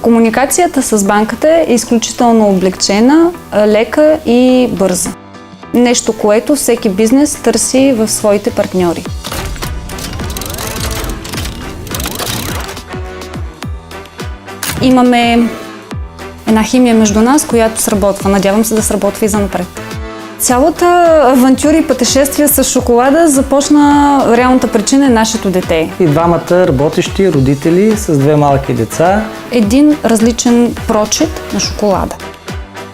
Комуникацията с банката е изключително облекчена, лека и бърза. Нещо, което всеки бизнес търси в своите партньори. Имаме една химия между нас, която сработва. Надявам се да сработва и занапред. Цялата авантюра и пътешествие с шоколада започна, реалната причина е нашето дете. И двамата работещи родители с две малки деца. Един различен прочит на шоколада.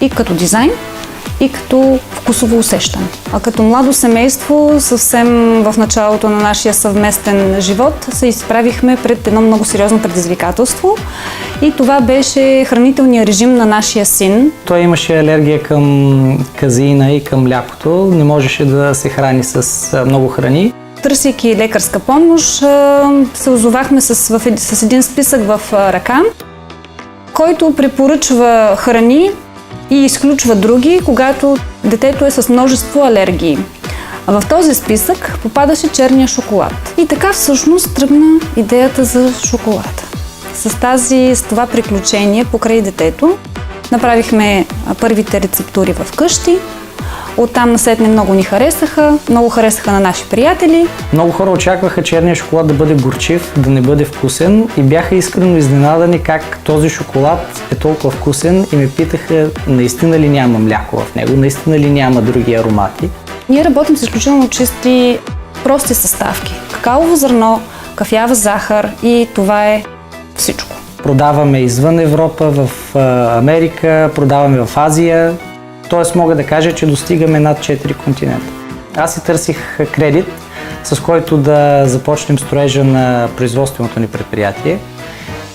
И като дизайн, и като вкусово усещане. А като младо семейство, съвсем в началото на нашия съвместен живот, се изправихме пред едно много сериозно предизвикателство. И това беше хранителният режим на нашия син. Той имаше алергия към казеина и към млякото. Не можеше да се храни с много храни. Търсейки лекарска помощ, се озовахме с един списък в ръка, който препоръчва храни и изключва други, когато детето е с множество алергии. А в този списък попадаше черния шоколад. И така всъщност тръгна идеята за шоколад. С това приключение покрай детето направихме първите рецептури в къщи. Оттам насетне много ни харесаха, много харесаха на наши приятели. Много хора очакваха черния шоколад да бъде горчив, да не бъде вкусен и бяха искрено изненадани как този шоколад е толкова вкусен и ме питаха наистина ли няма мляко в него, наистина ли няма други аромати. Ние работим с изключително чисти, прости съставки. Какаово зърно, кафява захар и това е всичко. Продаваме извън Европа, в Америка, продаваме в Азия. Тоест мога да кажа, че достигаме над 4 континента. Аз си търсих кредит, с който да започнем строежа на производственото ни предприятие.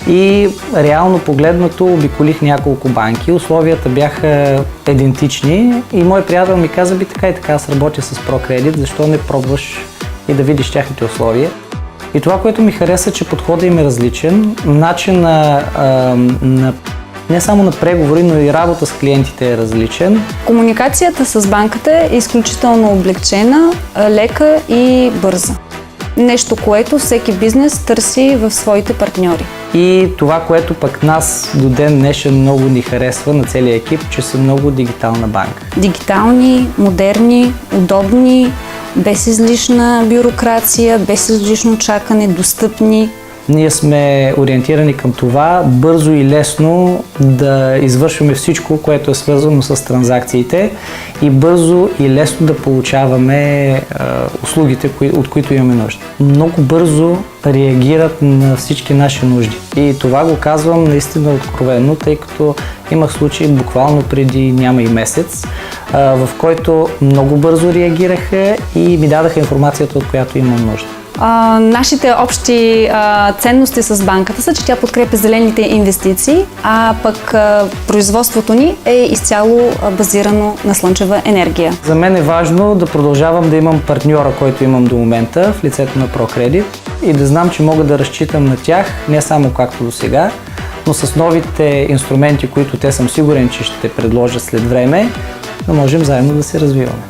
И реално погледнато обиколих няколко банки. Условията бяха идентични и мой приятел ми каза, така и така, аз работя с ProCredit, защо не пробваш и да видиш тяхните условия. И това, което ми хареса, че подходът им е различен, начин на не само на преговори, но и работа с клиентите е различен. Комуникацията с банката е изключително облекчена, лека и бърза. Нещо, което всеки бизнес търси в своите партньори. И това, което пък нас до ден днешен много ни харесва на целия екип, че са много дигитална банка. Дигитални, модерни, удобни, без излишна бюрокрация, без излишно чакане, достъпни. Ние сме ориентирани към това бързо и лесно да извършваме всичко, което е свързано с транзакциите и бързо и лесно да получаваме услугите, от които имаме нужда. Много бързо реагират на всички наши нужди. И това го казвам наистина откровено, тъй като имах случай буквално преди няма и месец, в който много бързо реагираха и ми дадаха информацията, от която имам нужда. Нашите общи ценности с банката са, че тя подкрепя зелените инвестиции, а пък производството ни е изцяло базирано на слънчева енергия. За мен е важно да продължавам да имам партньора, който имам до момента в лицето на ProCredit и да знам, че мога да разчитам на тях не само както до сега, но с новите инструменти, които те съм сигурен, че ще предложат след време, да можем заедно да се развиваме.